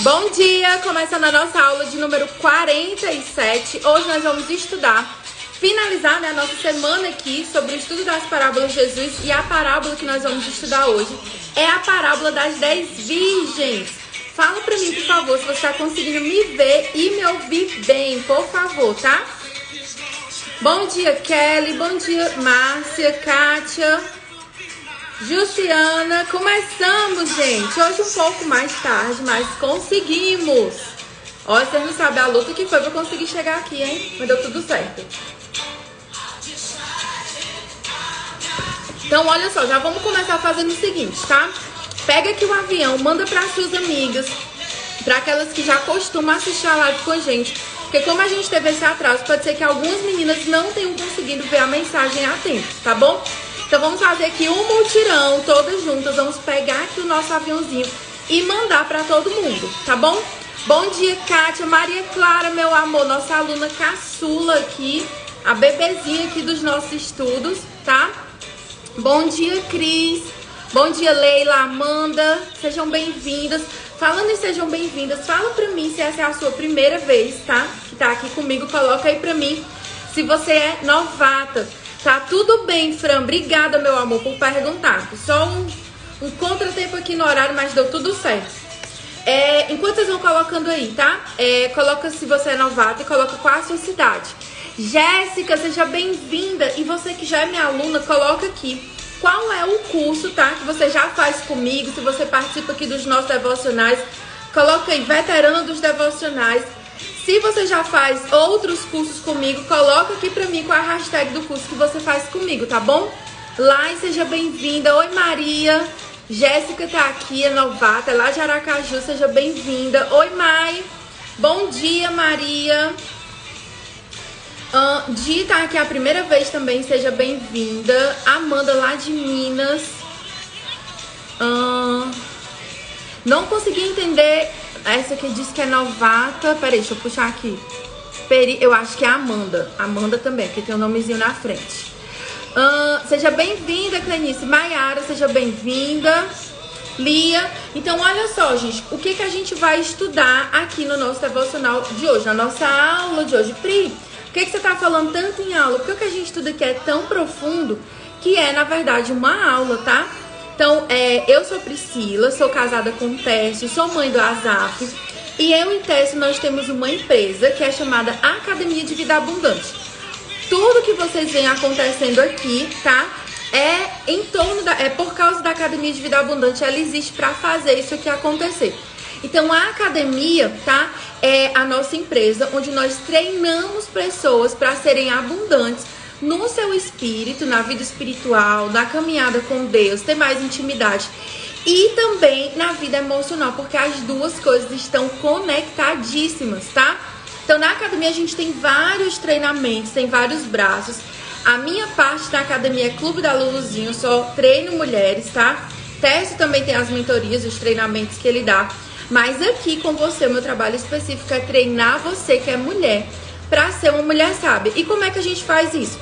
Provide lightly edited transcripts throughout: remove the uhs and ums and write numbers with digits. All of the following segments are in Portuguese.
Bom dia! Começando a nossa aula de número 47. Hoje nós vamos estudar, finalizar a nossa semana aqui sobre o estudo das parábolas de Jesus. E a parábola que nós vamos estudar hoje é a parábola das 10 virgens. Fala pra mim, por favor, se você tá conseguindo me ver e me ouvir bem, por favor, tá? Bom dia, Kelly. Bom dia, Márcia, Kátia, Jussiana. Começamos, gente. Hoje um pouco mais tarde, mas conseguimos. Olha, vocês não sabem a luta que foi pra conseguir chegar aqui, hein? Mas deu tudo certo. Então, olha só, já vamos começar fazendo o seguinte, tá? Pega aqui o avião, manda para suas amigas, para aquelas que já costumam assistir a live com a gente. Porque como a gente teve esse atraso, pode ser que algumas meninas não tenham conseguido ver a mensagem a tempo, tá bom? Então vamos fazer aqui um mutirão, todas juntas. Vamos pegar aqui o nosso aviãozinho e mandar para todo mundo, tá bom? Bom dia, Kátia, Maria Clara, meu amor, nossa aluna caçula aqui, a bebezinha aqui dos nossos estudos, tá? Bom dia, Cris. Bom dia, Leila, Amanda. Sejam bem-vindas. Falando em sejam bem-vindas, fala pra mim se essa é a sua primeira vez, tá? Que tá aqui comigo, coloca aí pra mim se você é novata. Tá tudo bem, Fran? Obrigada, meu amor, por perguntar. Só um contratempo aqui no horário, mas deu tudo certo. Enquanto vocês vão colocando aí, tá? Coloca se você é novata e coloca qual a sua cidade. Jéssica, seja bem-vinda. E você que já é minha aluna, coloca aqui qual é o curso, tá? Que você já faz comigo. Se você participa aqui dos nossos devocionais, coloca aí, veterana dos devocionais. Se você já faz outros cursos comigo, coloca aqui pra mim com a hashtag do curso que você faz comigo, tá bom? Lai, seja bem-vinda. Oi, Maria. Jéssica tá aqui, é novata, é lá de Aracaju, seja bem-vinda. Oi, Mai. Bom dia, Maria. Di tá aqui a primeira vez também, seja bem-vinda. Amanda lá de Minas. Não consegui entender. Essa aqui diz que é novata. Peraí, deixa eu puxar aqui. Eu acho que é a Amanda. Amanda também, que tem o nomezinho na frente. Seja bem-vinda, Clenice. Maiara, seja bem-vinda. Lia. Então, olha só, gente. O que a gente vai estudar aqui no nosso devocional de hoje, na nossa aula de hoje. Pri, por que você tá falando tanto em aula? Porque o que a gente estuda aqui é tão profundo que é, na verdade, uma aula, tá? Então, eu sou Priscila, sou casada com o Tércio, sou mãe do Azaf. E eu e Tércio, nós temos uma empresa que é chamada Academia de Vida Abundante. Tudo que vocês veem acontecendo aqui, tá? É por causa da Academia de Vida Abundante. Ela existe pra fazer isso aqui acontecer. Então, a academia, tá? É a nossa empresa onde nós treinamos pessoas para serem abundantes no seu espírito, na vida espiritual, na caminhada com Deus, ter mais intimidade e também na vida emocional, porque as duas coisas estão conectadíssimas, tá? Então, na academia a gente tem vários treinamentos, tem vários braços. A minha parte da academia é Clube da Luluzinho, só treino mulheres, tá? Tércio também tem as mentorias, os treinamentos que ele dá. Mas aqui com você, o meu trabalho específico é treinar você que é mulher pra ser uma mulher sábia. E como é que a gente faz isso?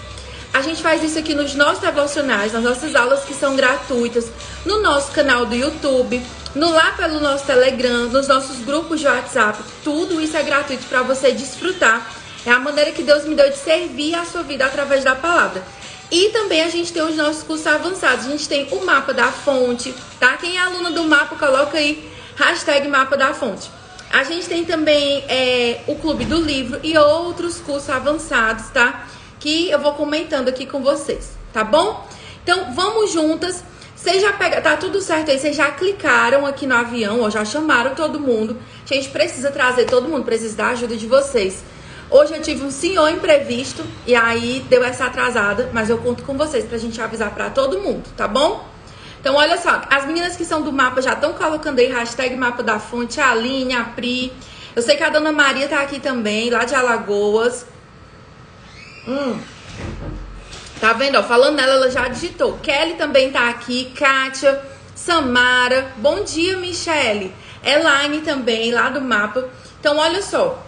A gente faz isso aqui nos nossos devocionais, nas nossas aulas que são gratuitas, no nosso canal do YouTube, lá pelo nosso Telegram, nos nossos grupos de WhatsApp. Tudo isso é gratuito pra você desfrutar. É a maneira que Deus me deu de servir a sua vida através da palavra. E também a gente tem os nossos cursos avançados. A gente tem o mapa da fonte, tá? Quem é aluna do mapa, coloca aí hashtag mapa da fonte. A gente tem também o clube do livro e outros cursos avançados, tá? Que eu vou comentando aqui com vocês, tá bom? Então, vamos juntas. Vocês já pegaram, tá tudo certo aí? Vocês já clicaram aqui no avião, ou já chamaram todo mundo. A gente precisa trazer todo mundo, precisa da ajuda de vocês. Hoje eu tive um senhor imprevisto e aí deu essa atrasada, mas eu conto com vocês pra gente avisar pra todo mundo, tá bom? Então, olha só, as meninas que são do mapa já estão colocando aí hashtag mapa da fonte, a Aline, a Pri. Eu sei que a Dona Maria tá aqui também, lá de Alagoas. Tá vendo, ó, falando nela, ela já digitou. Kelly também tá aqui, Kátia, Samara. Bom dia, Michele. Elaine também, lá do mapa. Então, olha só.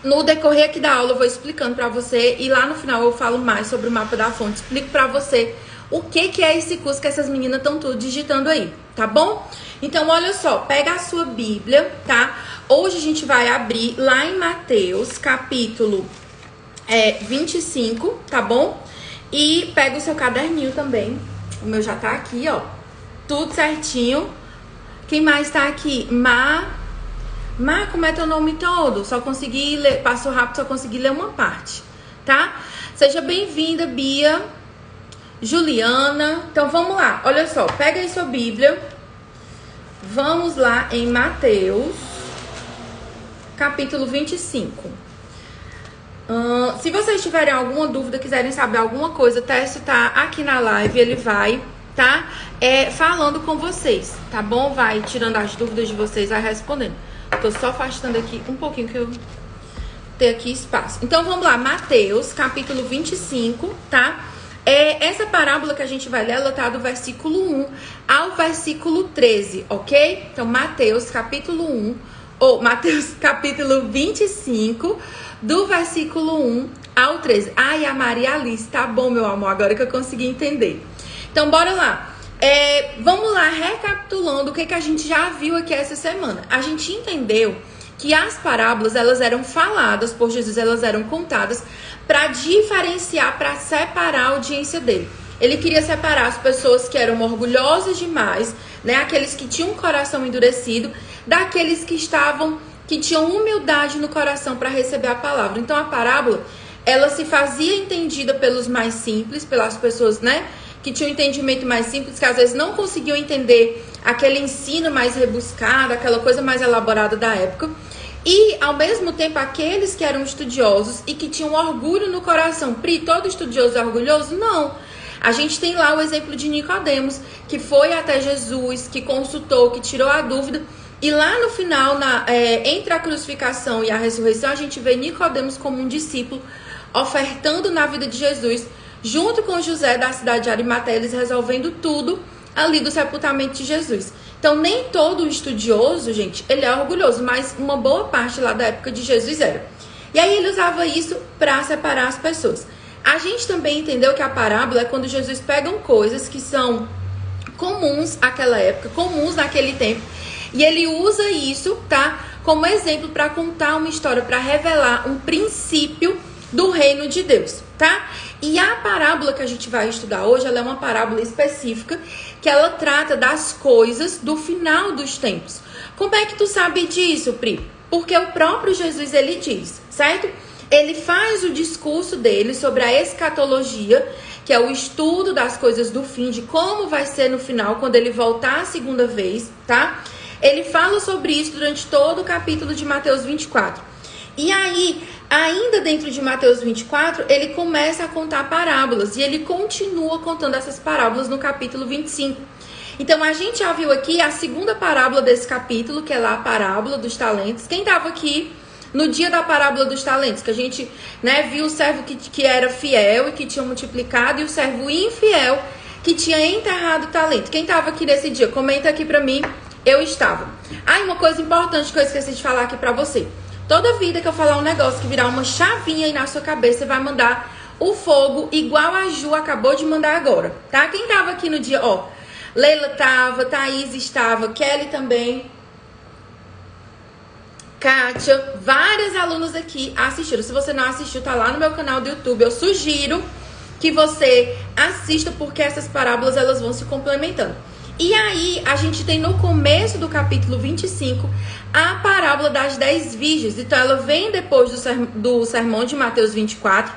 No decorrer aqui da aula eu vou explicando pra você e lá no final eu falo mais sobre o mapa da fonte. Explico pra você o que é esse curso que essas meninas estão tudo digitando aí, tá bom? Então, olha só, pega a sua Bíblia, tá? Hoje a gente vai abrir lá em Mateus, capítulo 25, tá bom? E pega o seu caderninho também. O meu já tá aqui, ó. Tudo certinho. Quem mais tá aqui? Como é teu nome todo? Só consegui ler, passou rápido, só consegui ler uma parte, tá? Seja bem-vinda, Bia, Juliana. Então vamos lá, olha só, pega aí sua Bíblia. Vamos lá em Mateus, capítulo 25. Se vocês tiverem alguma dúvida, quiserem saber alguma coisa, o texto tá aqui na live, ele vai tá falando com vocês, tá bom? Vai tirando as dúvidas de vocês, vai respondendo. Tô só afastando aqui um pouquinho que eu tenho aqui espaço. Então vamos lá, Mateus, capítulo 25, tá? Essa parábola que a gente vai ler, ela tá do versículo 1 ao versículo 13, ok? Então Mateus, capítulo 1, ou Mateus, capítulo 25, do versículo 1 ao 13. Ai, a Maria Alice, tá bom, meu amor, agora que eu consegui entender. Então bora lá. Vamos lá, recapitulando o que a gente já viu aqui essa semana. A gente entendeu que as parábolas, elas eram faladas por Jesus, elas eram contadas para diferenciar, para separar a audiência dele. Ele queria separar as pessoas que eram orgulhosas demais, né, aqueles que tinham um coração endurecido, daqueles que tinham humildade no coração para receber a palavra. Então a parábola, ela se fazia entendida pelos mais simples, pelas pessoas, né, que tinham um entendimento mais simples, que às vezes não conseguiam entender aquele ensino mais rebuscado, aquela coisa mais elaborada da época. E, ao mesmo tempo, aqueles que eram estudiosos e que tinham orgulho no coração. Pri, todo estudioso é orgulhoso? Não. A gente tem lá o exemplo de Nicodemos, que foi até Jesus, que consultou, que tirou a dúvida. E lá no final, entre a crucificação e a ressurreição, a gente vê Nicodemos como um discípulo ofertando na vida de Jesus, junto com José da cidade de Arimateia, eles resolvendo tudo ali do sepultamento de Jesus. Então, nem todo estudioso, gente, ele é orgulhoso, mas uma boa parte lá da época de Jesus era. E aí ele usava isso para separar as pessoas. A gente também entendeu que a parábola é quando Jesus pega coisas que são comuns àquela época, comuns naquele tempo, e ele usa isso, tá, como exemplo para contar uma história, para revelar um princípio do reino de Deus, tá? E a parábola que a gente vai estudar hoje, ela é uma parábola específica, que ela trata das coisas do final dos tempos. Como é que tu sabe disso, Pri? Porque o próprio Jesus, ele diz, certo? Ele faz o discurso dele sobre a escatologia, que é o estudo das coisas do fim, de como vai ser no final, quando ele voltar a segunda vez, tá? Ele fala sobre isso durante todo o capítulo de Mateus 24. E aí, ainda dentro de Mateus 24, ele começa a contar parábolas. E ele continua contando essas parábolas no capítulo 25. Então, a gente já viu aqui a segunda parábola desse capítulo, que é lá a parábola dos talentos. Quem estava aqui no dia da parábola dos talentos? Que a gente, né, viu o servo que era fiel e que tinha multiplicado, e o servo infiel que tinha enterrado o talento. Quem estava aqui nesse dia? Comenta aqui pra mim. Eu estava. Uma coisa importante que eu esqueci de falar aqui pra você. Toda vida que eu falar um negócio que virar uma chavinha aí na sua cabeça, você vai mandar o fogo igual a Ju acabou de mandar agora, tá? Quem tava aqui no dia, ó, Leila tava, Thaís estava, Kelly também, Kátia, várias alunas aqui assistiram. Se você não assistiu, tá lá no meu canal do YouTube. Eu sugiro que você assista, porque essas parábolas, elas vão se complementando. E aí, a gente tem no começo do capítulo 25 a parábola das 10 virgens. Então, ela vem depois do sermão de Mateus 24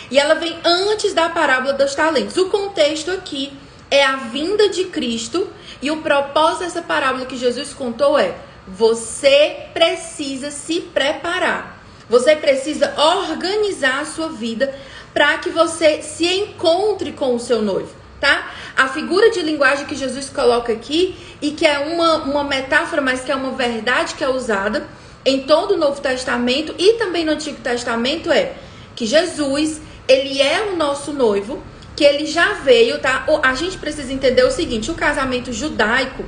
e ela vem antes da parábola dos talentos. O contexto aqui é a vinda de Cristo, e o propósito dessa parábola que Jesus contou é: você precisa se preparar. Você precisa organizar a sua vida para que você se encontre com o seu noivo, tá? A figura de linguagem que Jesus coloca aqui, e que é uma metáfora, mas que é uma verdade que é usada em todo o Novo Testamento e também no Antigo Testamento, é que Jesus, ele é o nosso noivo, que ele já veio, tá? A gente precisa entender o seguinte: o casamento judaico,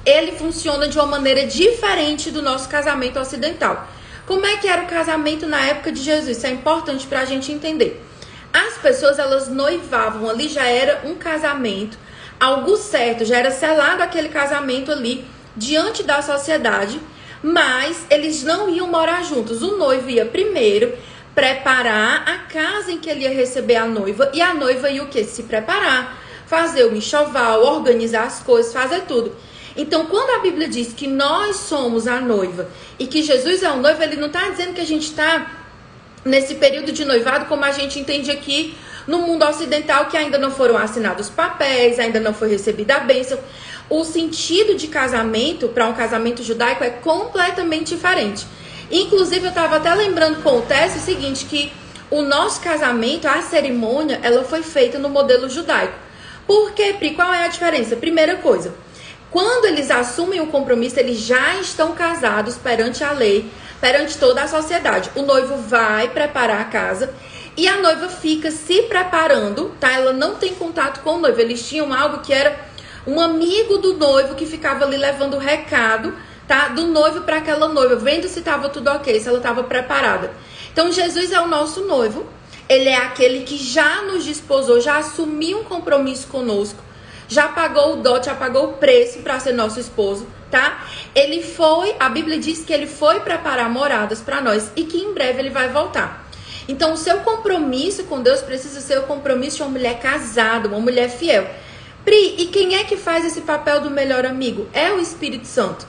ele funciona de uma maneira diferente do nosso casamento ocidental. Como é que era o casamento na época de Jesus? Isso é importante pra gente entender. As pessoas, elas noivavam ali, já era um casamento, algo certo, já era selado aquele casamento ali diante da sociedade, mas eles não iam morar juntos. O noivo ia primeiro preparar a casa em que ele ia receber a noiva, e a noiva ia o quê? Se preparar, fazer o enxoval, organizar as coisas, fazer tudo. Então, quando a Bíblia diz que nós somos a noiva e que Jesus é o noivo, ele não está dizendo que a gente está nesse período de noivado como a gente entende aqui no mundo ocidental, que ainda não foram assinados papéis, ainda não foi recebida a bênção. O sentido de casamento para um casamento judaico é completamente diferente. Inclusive, eu estava até lembrando com o Tess o seguinte, que o nosso casamento, a cerimônia, ela foi feita no modelo judaico. Por quê, Pri? Qual é a diferença? Primeira coisa, quando eles assumem o compromisso, eles já estão casados perante a lei, perante toda a sociedade. O noivo vai preparar a casa e a noiva fica se preparando, tá? Ela não tem contato com o noivo. Eles tinham algo que era um amigo do noivo que ficava ali levando o recado, tá? Do noivo para aquela noiva, vendo se estava tudo ok, se ela estava preparada. Então, Jesus é o nosso noivo. Ele é aquele que já nos desposou, já assumiu um compromisso conosco, já pagou o dote, já pagou o preço para ser nosso esposo, tá? Ele foi, a Bíblia diz que ele foi preparar moradas para nós e que em breve ele vai voltar. Então, o seu compromisso com Deus precisa ser o compromisso de uma mulher casada, uma mulher fiel. Pri, e quem é que faz esse papel do melhor amigo? É o Espírito Santo.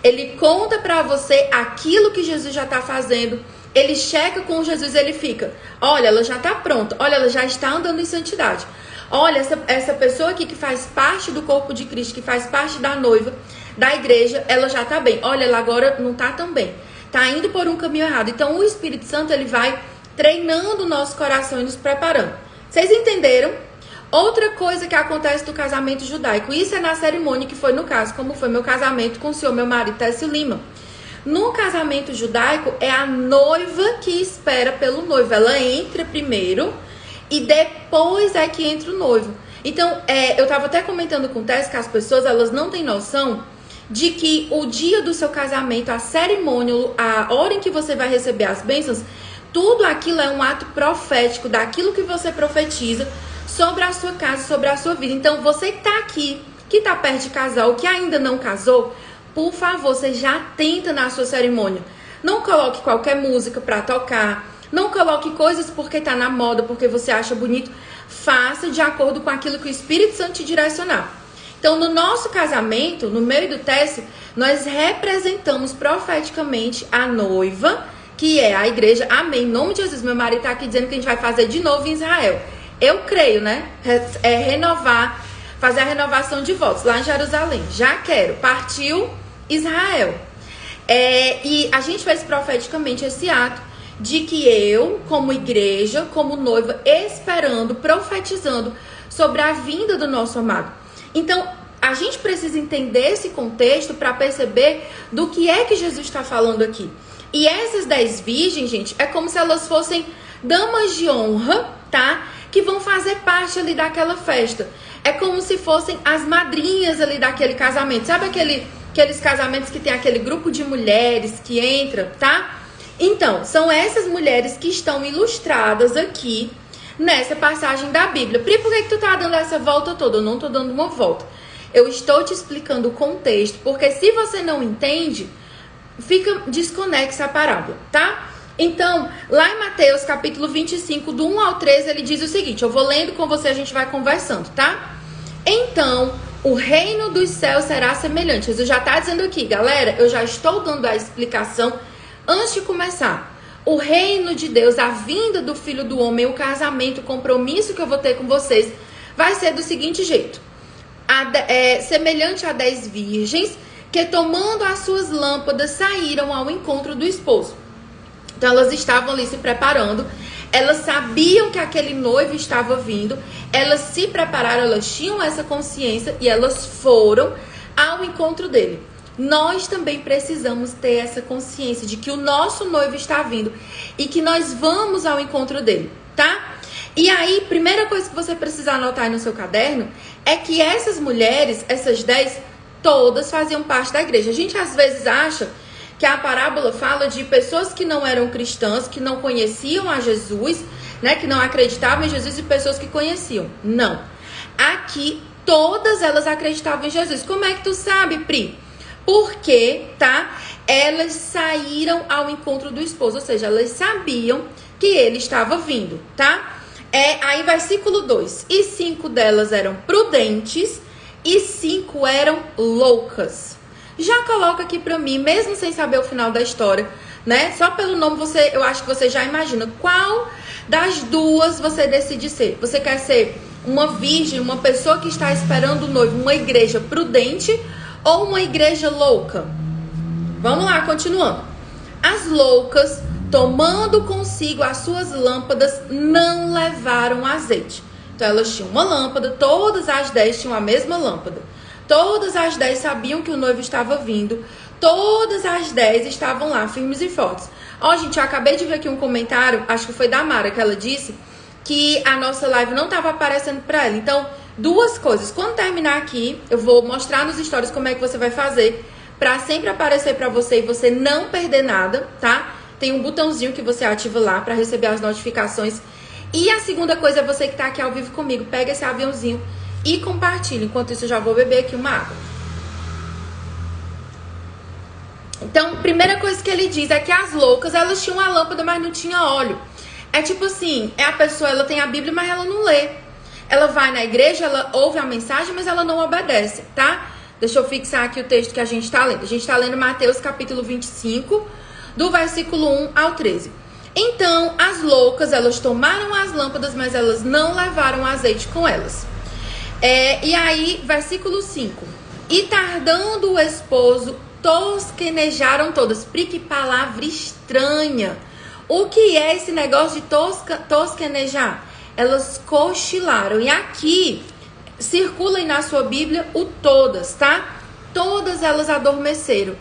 Ele conta para você aquilo que Jesus já está fazendo. Ele checa com Jesus, ele fica, olha, ela já está pronta, olha, ela já está andando em santidade. Olha, essa pessoa aqui que faz parte do corpo de Cristo, que faz parte da noiva, da igreja, ela já está bem. Olha, ela agora não está tão bem. Está indo por um caminho errado. Então, o Espírito Santo, ele vai treinando o nosso coração e nos preparando. Vocês entenderam? Outra coisa que acontece do casamento judaico, isso é na cerimônia, que foi no caso, como foi meu casamento com o senhor, meu marido, Técio Lima. No casamento judaico, é a noiva que espera pelo noivo. Ela entra primeiro e depois é que entra o noivo. Então, eu estava até comentando com o Tess que as pessoas, elas não têm noção de que o dia do seu casamento, a cerimônia, a hora em que você vai receber as bênçãos, tudo aquilo é um ato profético daquilo que você profetiza sobre a sua casa, sobre a sua vida. Então, você que está aqui, que está perto de casar ou que ainda não casou, por favor, você já tenta na sua cerimônia. Não coloque qualquer música para tocar. Não coloque coisas porque tá na moda, porque você acha bonito. Faça de acordo com aquilo que o Espírito Santo te direcionar. Então, no nosso casamento, no meu e do Técio, nós representamos profeticamente a noiva, que é a igreja. Amém. Em nome de Jesus, meu marido tá aqui dizendo que a gente vai fazer de novo em Israel. Eu creio, né? Renovar, fazer a renovação de votos lá em Jerusalém. Já quero. Partiu Israel. E a gente fez profeticamente esse ato de que eu, como igreja, como noiva, esperando, profetizando sobre a vinda do nosso amado. Então, a gente precisa entender esse contexto para perceber do que é que Jesus está falando aqui. E essas 10 virgens, gente, é como se elas fossem damas de honra, tá? Que vão fazer parte ali daquela festa. É como se fossem as madrinhas ali daquele casamento. Sabe aqueles casamentos que tem aquele grupo de mulheres que entra, tá? Então, são essas mulheres que estão ilustradas aqui nessa passagem da Bíblia. Pri, por que tu tá dando essa volta toda? Eu não tô dando uma volta. Eu estou te explicando o contexto, porque se você não entende, fica desconexa a parábola, tá? Então, lá em Mateus capítulo 25, do 1 ao 13, ele diz o seguinte, eu vou lendo com você, a gente vai conversando, tá? Então, o reino dos céus será semelhante. Jesus já tá dizendo aqui, galera, eu já estou dando a explicação antes de começar. O reino de Deus, a vinda do Filho do Homem, o casamento, o compromisso que eu vou ter com vocês, vai ser do seguinte jeito. Semelhante a 10 virgens que, tomando as suas lâmpadas, saíram ao encontro do esposo. Então, elas estavam ali se preparando. Elas sabiam que aquele noivo estava vindo. Elas se prepararam, elas tinham essa consciência e elas foram ao encontro dele. Nós também precisamos ter essa consciência de que o nosso noivo está vindo e que nós vamos ao encontro dele, tá? E aí, primeira coisa que você precisa anotar aí no seu caderno é que essas mulheres, essas 10, todas faziam parte da igreja. A gente às vezes acha que a parábola fala de pessoas que não eram cristãs, que não conheciam a Jesus, né, que não acreditavam em Jesus, e pessoas que conheciam. Não. Aqui, todas elas acreditavam em Jesus. Como é que tu sabe, Pri? Porque, tá? Elas saíram ao encontro do esposo, ou seja, elas sabiam que ele estava vindo, tá? Aí versículo 2. E 5 delas eram prudentes e 5 eram loucas. Já coloca aqui pra mim, mesmo sem saber o final da história, né? Só pelo nome eu acho que você já imagina qual das duas você decide ser. Você quer ser uma virgem, uma pessoa que está esperando o noivo, uma igreja prudente ou uma igreja louca? Vamos lá, continuando. As loucas, tomando consigo as suas lâmpadas, não levaram azeite. Então elas tinham uma lâmpada, todas as 10 tinham a mesma lâmpada. Todas as 10 sabiam que o noivo estava vindo. Todas as 10 estavam lá, firmes e fortes. Ó, gente, eu acabei de ver aqui um comentário, acho que foi da Mara, que ela disse que a nossa live não estava aparecendo para ela. Então, duas coisas. Quando terminar aqui, eu vou mostrar nos stories como é que você vai fazer para sempre aparecer para você e você não perder nada, tá? Tem um botãozinho que você ativa lá para receber as notificações. E a segunda coisa é você que tá aqui ao vivo comigo, pega esse aviãozinho e compartilha. Enquanto isso, eu já vou beber aqui uma água. Então, primeira coisa que ele diz é que as loucas, elas tinham a lâmpada, mas não tinha óleo. É tipo assim, a pessoa, ela tem a Bíblia, mas ela não lê. Ela vai na igreja, ela ouve a mensagem, mas ela não obedece, tá? Deixa eu fixar aqui o texto que a gente tá lendo. A gente tá lendo Mateus capítulo 25, do versículo 1 ao 13. Então, as loucas, elas tomaram as lâmpadas, mas elas não levaram azeite com elas. E aí, versículo 5. E tardando o esposo, tosquenejaram todas. Que palavra estranha. O que é esse negócio de tosquenejar? Elas cochilaram. E aqui, circula aí na sua Bíblia o todas, tá? Todas elas adormeceram.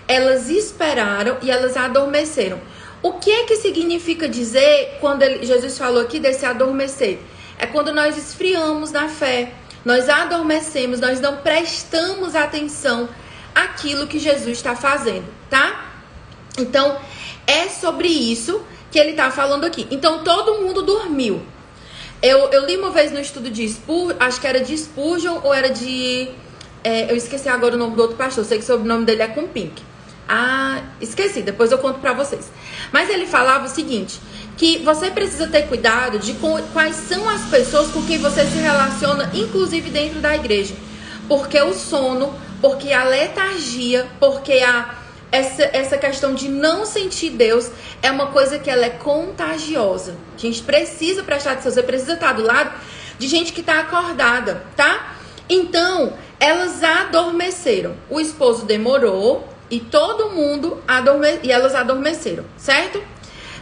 Elas esperaram e elas adormeceram. O que é que significa dizer quando Jesus falou aqui desse adormecer? É quando nós esfriamos na fé, nós adormecemos, nós não prestamos atenção àquilo que Jesus está fazendo, tá? Então, é sobre isso que ele está falando aqui. Então, todo mundo dormiu. Eu li uma vez no estudo de Spurgeon, acho que era de Spurgeon ou era de... eu esqueci agora o nome do outro pastor, sei que o sobrenome dele é com Pink. Ah, esqueci, depois eu conto pra vocês. Mas ele falava o seguinte, que você precisa ter cuidado de quais são as pessoas com quem você se relaciona, inclusive dentro da igreja. Porque o sono, porque a letargia, porque essa questão de não sentir Deus é uma coisa que ela é contagiosa. A gente precisa prestar atenção, você precisa estar do lado de gente que está acordada, tá? Então, elas adormeceram. O esposo demorou e todo mundo e elas adormeceram, certo?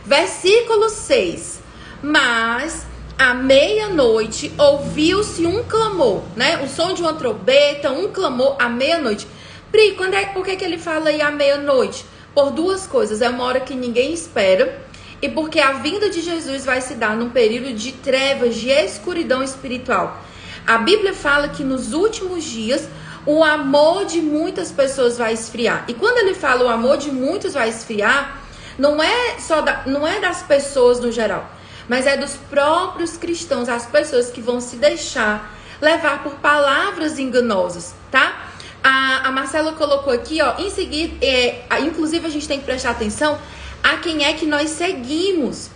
Versículo 6. Mas à meia-noite ouviu-se um clamor, né? O som de uma trombeta, um clamor à meia-noite. Pri, por que ele fala aí à meia-noite? Por duas coisas. É uma hora que ninguém espera e porque a vinda de Jesus vai se dar num período de trevas, de escuridão espiritual. A Bíblia fala que nos últimos dias o amor de muitas pessoas vai esfriar. E quando ele fala o amor de muitos vai esfriar, não é das pessoas no geral, mas é dos próprios cristãos, as pessoas que vão se deixar levar por palavras enganosas, tá? A Marcela colocou aqui, ó, em seguida, inclusive a gente tem que prestar atenção a quem é que nós seguimos.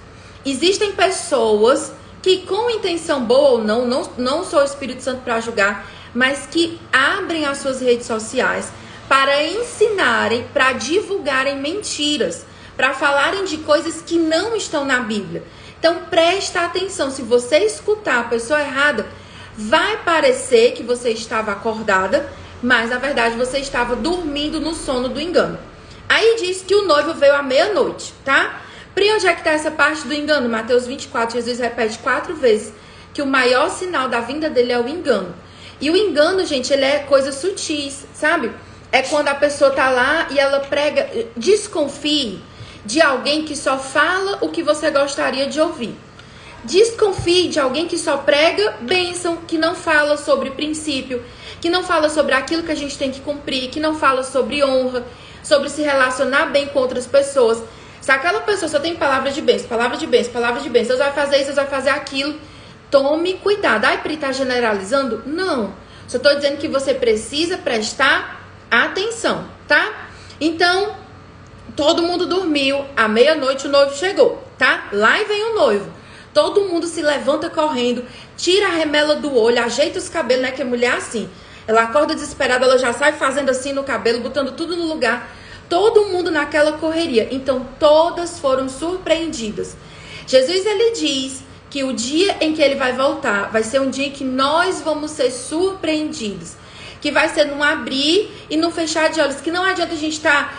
Existem pessoas que com intenção boa ou não sou o Espírito Santo para julgar, mas que abrem as suas redes sociais para ensinarem, para divulgarem mentiras, para falarem de coisas que não estão na Bíblia. Então presta atenção, se você escutar a pessoa errada, vai parecer que você estava acordada, mas na verdade você estava dormindo no sono do engano. Aí diz que o noivo veio à meia-noite, tá? Pri, onde é que está essa parte do engano? Mateus 24, Jesus repete 4 vezes que o maior sinal da vinda dele é o engano. E o engano, gente, ele é coisa sutis, sabe? É quando a pessoa tá lá e ela prega. Desconfie de alguém que só fala o que você gostaria de ouvir. Desconfie de alguém que só prega bênção, que não fala sobre princípio, que não fala sobre aquilo que a gente tem que cumprir, que não fala sobre honra, sobre se relacionar bem com outras pessoas. Se aquela pessoa só tem palavra de bênção, palavra de bênção, palavra de bênção, Deus vai fazer isso, Deus vai fazer aquilo, tome cuidado. Ai, Pri, tá generalizando? Não. Só tô dizendo que você precisa prestar atenção, tá? Então, todo mundo dormiu, à meia-noite o noivo chegou, tá? Lá e vem o noivo. Todo mundo se levanta correndo, tira a remela do olho, ajeita os cabelos, né? Que a mulher é assim. Ela acorda desesperada, ela já sai fazendo assim no cabelo, botando tudo no lugar. Todo mundo naquela correria. Então, todas foram surpreendidas. Jesus, ele diz que o dia em que ele vai voltar vai ser um dia em que nós vamos ser surpreendidos. Que vai ser num abrir e num fechar de olhos. Que não adianta a gente estar,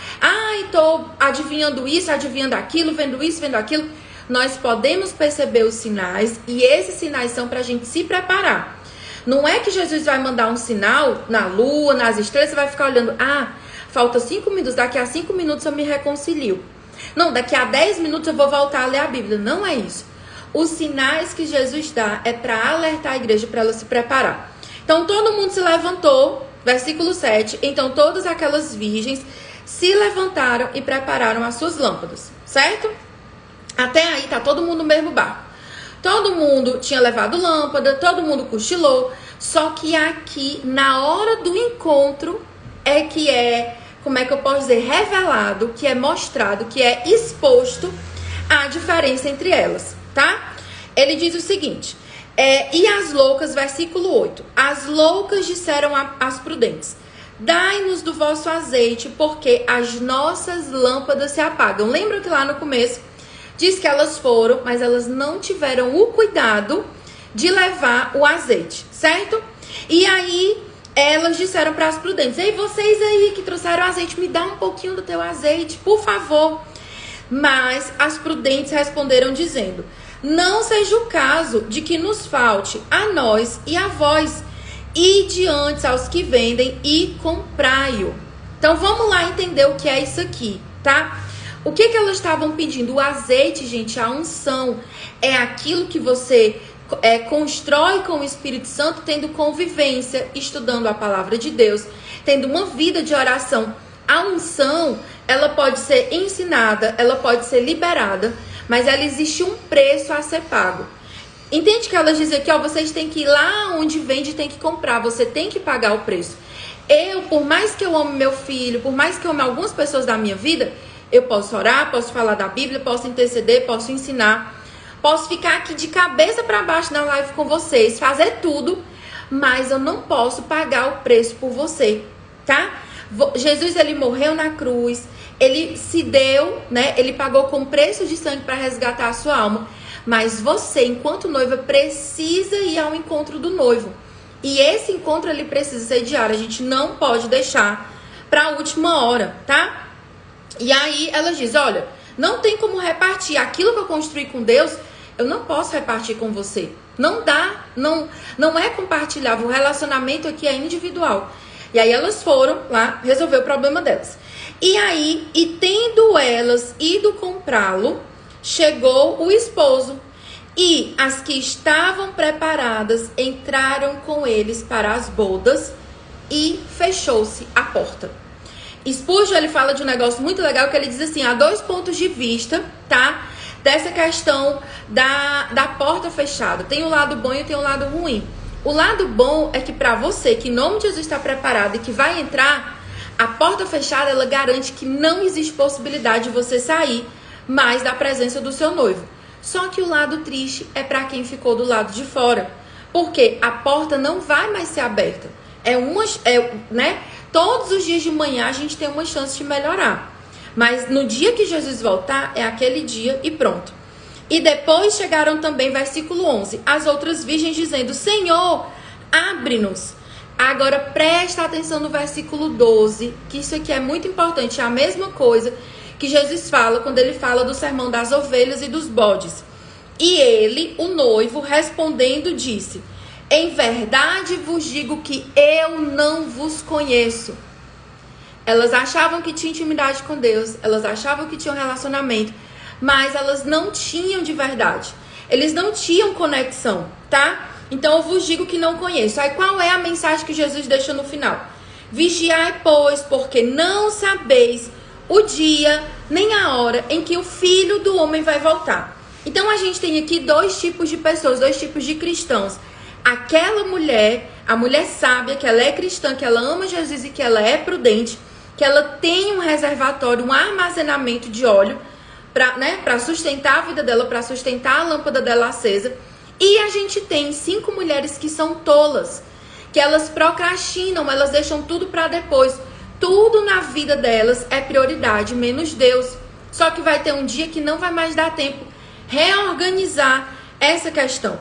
tô adivinhando isso, adivinhando aquilo, vendo isso, vendo aquilo. Nós podemos perceber os sinais e esses sinais são para a gente se preparar. Não é que Jesus vai mandar um sinal na lua, nas estrelas, você vai ficar olhando, falta 5 minutos, daqui a 5 minutos eu me reconcilio. Não, daqui a 10 minutos eu vou voltar a ler a Bíblia. Não é isso. Os sinais que Jesus dá é para alertar a igreja, para ela se preparar. Então todo mundo se levantou, versículo 7, então todas aquelas virgens se levantaram e prepararam as suas lâmpadas, certo? Até aí tá todo mundo no mesmo barco. Todo mundo tinha levado lâmpada, todo mundo cochilou. Só que aqui, na hora do encontro, como é que eu posso dizer, revelado, que é mostrado, que é exposto a diferença entre elas, tá? Ele diz o seguinte, e as loucas, versículo 8, as loucas disseram às prudentes, dai-nos do vosso azeite, porque as nossas lâmpadas se apagam. Lembra que lá no começo diz que elas foram, mas elas não tiveram o cuidado de levar o azeite, certo? E aí, elas disseram para as prudentes, ei, vocês aí que trouxeram azeite, me dá um pouquinho do teu azeite, por favor. Mas as prudentes responderam dizendo, não seja o caso de que nos falte a nós e a vós, e diante aos que vendem e comprai-o. Então, vamos lá entender o que é isso aqui, tá? O que elas estavam pedindo? O azeite, gente, a unção, é aquilo que você constrói com o Espírito Santo, tendo convivência, estudando a palavra de Deus, tendo uma vida de oração. A unção, ela pode ser ensinada, ela pode ser liberada, mas ela existe um preço a ser pago. Entende que elas dizem aqui, vocês têm que ir lá onde vende, tem que comprar, você tem que pagar o preço. Por mais que eu ame meu filho, por mais que eu ame algumas pessoas da minha vida, eu posso orar, posso falar da Bíblia, posso interceder, posso ensinar, posso ficar aqui de cabeça para baixo na live com vocês, fazer tudo, mas eu não posso pagar o preço por você, tá? Jesus, ele morreu na cruz, ele se deu, né? Ele pagou com preço de sangue para resgatar a sua alma, mas você, enquanto noiva, precisa ir ao encontro do noivo. E esse encontro, ele precisa ser diário, a gente não pode deixar para a última hora, tá? E aí elas dizem, olha, não tem como repartir aquilo que eu construí com Deus, eu não posso repartir com você. Não dá, não é compartilhável, o relacionamento aqui é individual. E aí elas foram lá resolver o problema delas. E aí, tendo elas ido comprá-lo, chegou o esposo. E as que estavam preparadas entraram com eles para as bodas e fechou-se a porta. Spurgeon, ele fala de um negócio muito legal que ele diz assim, há 2 pontos de vista, tá? Dessa questão da porta fechada. Tem um lado bom e tem um lado ruim. O lado bom é que para você, que em nome de Jesus está preparado e que vai entrar, a porta fechada, ela garante que não existe possibilidade de você sair mais da presença do seu noivo. Só que o lado triste é para quem ficou do lado de fora. Porque a porta não vai mais ser aberta. Né? Todos os dias de manhã a gente tem uma chance de melhorar. Mas no dia que Jesus voltar, é aquele dia e pronto. E depois chegaram também, versículo 11, as outras virgens dizendo, Senhor, abre-nos. Agora presta atenção no versículo 12, que isso aqui é muito importante. É a mesma coisa que Jesus fala quando ele fala do sermão das ovelhas e dos bodes. E ele, o noivo, respondendo, disse, em verdade vos digo que eu não vos conheço. Elas achavam que tinham intimidade com Deus, elas achavam que tinham relacionamento, mas elas não tinham de verdade. Eles não tinham conexão, tá? Então eu vos digo que não conheço. Aí qual é a mensagem que Jesus deixa no final? Vigiai, pois, porque não sabeis o dia nem a hora em que o Filho do Homem vai voltar. Então a gente tem aqui 2 tipos de pessoas, 2 tipos de cristãos. Aquela mulher, a mulher sábia, que ela é cristã, que ela ama Jesus e que ela é prudente. que ela tem um reservatório, um armazenamento de óleo para sustentar a vida dela, para sustentar a lâmpada dela acesa. E a gente tem 5 mulheres que são tolas, que elas procrastinam, elas deixam tudo para depois. Tudo na vida delas é prioridade, menos Deus. Só que vai ter um dia que não vai mais dar tempo reorganizar essa questão.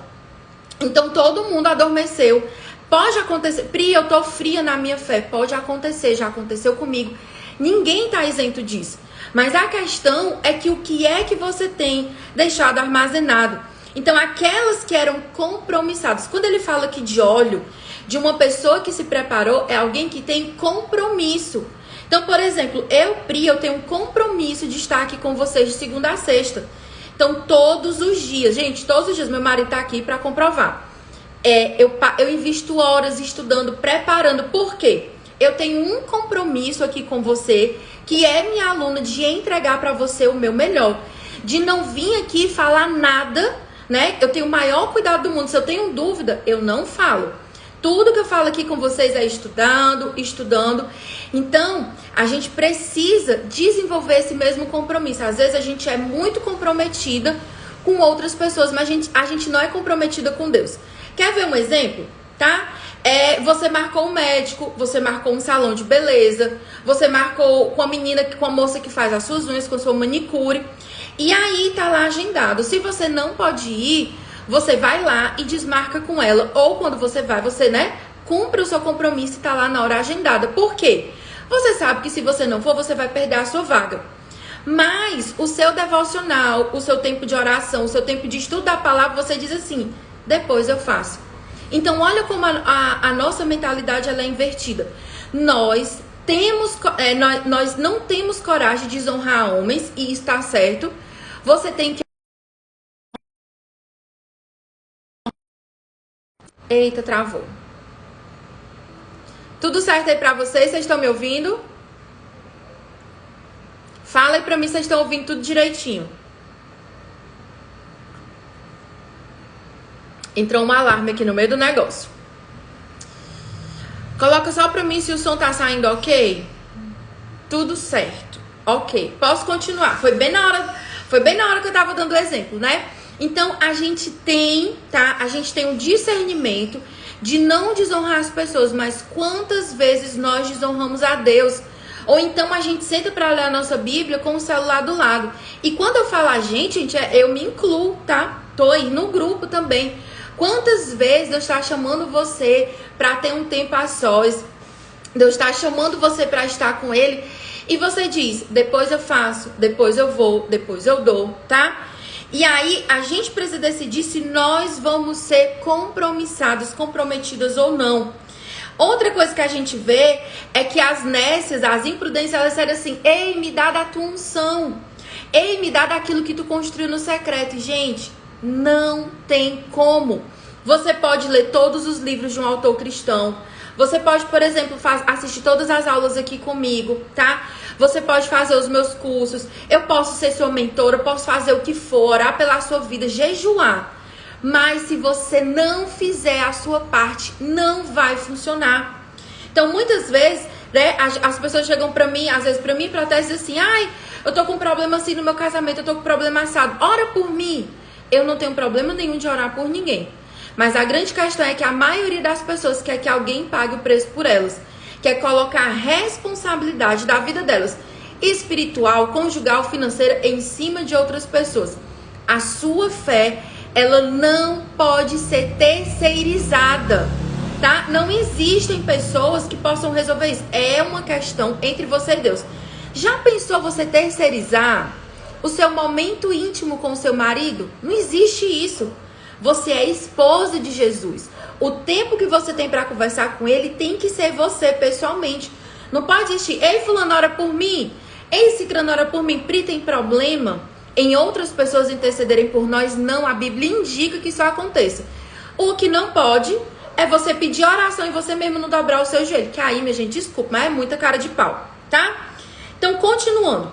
Então todo mundo adormeceu. Pode acontecer, Pri, eu tô fria na minha fé. Pode acontecer, já aconteceu comigo. Ninguém tá isento disso. Mas a questão é que o que é que você tem deixado armazenado? Então aquelas que eram compromissadas. Quando ele fala aqui de óleo, de uma pessoa que se preparou, é alguém que tem compromisso. Então, por exemplo, Pri, eu tenho um compromisso de estar aqui com vocês de segunda a sexta. Então, todos os dias, gente, todos os dias, meu marido tá aqui para comprovar. Eu invisto horas estudando, preparando. Por quê? Eu tenho um compromisso aqui com você, que é minha aluna, de entregar para você o meu melhor. De não vir aqui falar nada, né? Eu tenho o maior cuidado do mundo. Se eu tenho dúvida, eu não falo. Tudo que eu falo aqui com vocês é estudando. Então, a gente precisa desenvolver esse mesmo compromisso. Às vezes a gente é muito comprometida com outras pessoas, mas a gente não é comprometida com Deus. Quer ver um exemplo? Tá? Você marcou um médico, você marcou um salão de beleza, você marcou com a moça que faz as suas unhas, com a sua manicure. E aí tá lá agendado. Se você não pode ir, você vai lá e desmarca com ela. Ou quando você vai, você, cumpre o seu compromisso e tá lá na hora agendada. Por quê? Você sabe que se você não for, você vai perder a sua vaga. Mas o seu devocional, o seu tempo de oração, o seu tempo de estudo da palavra, você diz assim, depois eu faço. Então olha como a nossa mentalidade ela é invertida. Nós não temos coragem de desonrar homens, e isso tá certo. Você tem que... Eita, travou. Tudo certo aí pra vocês? Vocês estão me ouvindo? Fala aí pra mim se vocês estão ouvindo tudo direitinho. Entrou um alarme aqui no meio do negócio. Coloca só pra mim se o som tá saindo ok. Tudo certo. Ok. Posso continuar. Foi bem na hora que eu tava dando o exemplo, né? Então, a gente tem, tá? A gente tem um discernimento de não desonrar as pessoas, mas quantas vezes nós desonramos a Deus? Ou então a gente senta para ler a nossa Bíblia com o celular do lado. E quando eu falo a gente, eu me incluo, tá? Tô aí no grupo também. Quantas vezes Deus está chamando você para ter um tempo a sós? Deus está chamando você para estar com Ele. E você diz, depois eu faço, depois eu vou, depois eu dou, tá? E aí, a gente precisa decidir se nós vamos ser comprometidas ou não. Outra coisa que a gente vê é que as nécias, as imprudências, elas serem assim, ei, me dá da tua unção. Ei, me dá daquilo que tu construiu no secreto. E, gente, não tem como. Você pode ler todos os livros de um autor cristão. Você pode, por exemplo, assistir todas as aulas aqui comigo, tá? Você pode fazer os meus cursos. Eu posso ser sua mentora, posso fazer o que for, orar pela sua vida, jejuar. Mas se você não fizer a sua parte, não vai funcionar. Então, muitas vezes, as pessoas chegam pra mim, às vezes pra mim, pra até dizer assim, ai, eu tô com um problema assim no meu casamento, eu tô com um problema assado. Ora por mim. Eu não tenho problema nenhum de orar por ninguém. Mas a grande questão é que a maioria das pessoas quer que alguém pague o preço por elas. Quer colocar a responsabilidade da vida delas, espiritual, conjugal, financeira, em cima de outras pessoas. A sua fé, ela não pode ser terceirizada, tá? Não existem pessoas que possam resolver isso. É uma questão entre você e Deus. Já pensou você terceirizar o seu momento íntimo com o seu marido? Não existe isso. Você é esposa de Jesus. O tempo que você tem para conversar com ele tem que ser você pessoalmente. Não pode existir, ei, fulano, ora por mim. Ei, ciclano, ora por mim. Pri, tem problema em outras pessoas intercederem por nós? Não, a Bíblia indica que isso aconteça. O que não pode é você pedir oração e você mesmo não dobrar o seu joelho. Que aí, minha gente, desculpa, mas é muita cara de pau, tá? Então, continuando.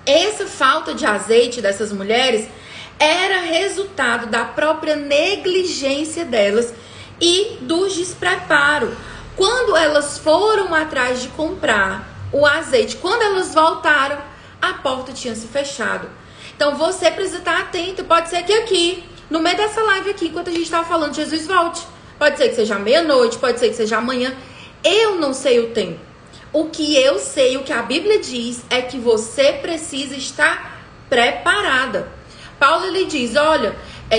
Essa falta de azeite dessas mulheres era resultado da própria negligência delas e do despreparo. Quando elas foram atrás de comprar o azeite. Quando elas voltaram, a porta tinha se fechado. Então você precisa estar atento. Pode ser que aqui, no meio dessa live aqui, enquanto a gente estava falando, Jesus volte. Pode ser que seja meia-noite, pode ser que seja amanhã. Eu não sei o tempo. O que eu sei, o que a Bíblia diz, é que você precisa estar preparada. Paulo, ele diz, olha,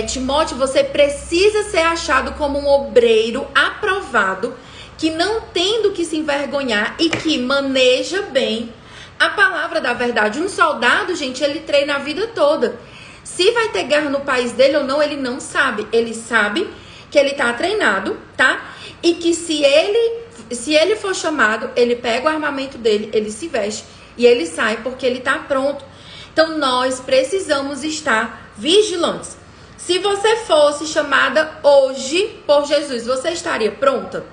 Timóteo, você precisa ser achado como um obreiro aprovado, que não tem do que se envergonhar e que maneja bem a palavra da verdade. Um soldado, gente, ele treina a vida toda. Se vai ter guerra no país dele ou não, ele não sabe. Ele sabe que ele tá treinado, tá? E que se ele for chamado, ele pega o armamento dele, ele se veste e ele sai porque ele tá pronto. Então, nós precisamos estar vigilantes. Se você fosse chamada hoje por Jesus, você estaria pronta?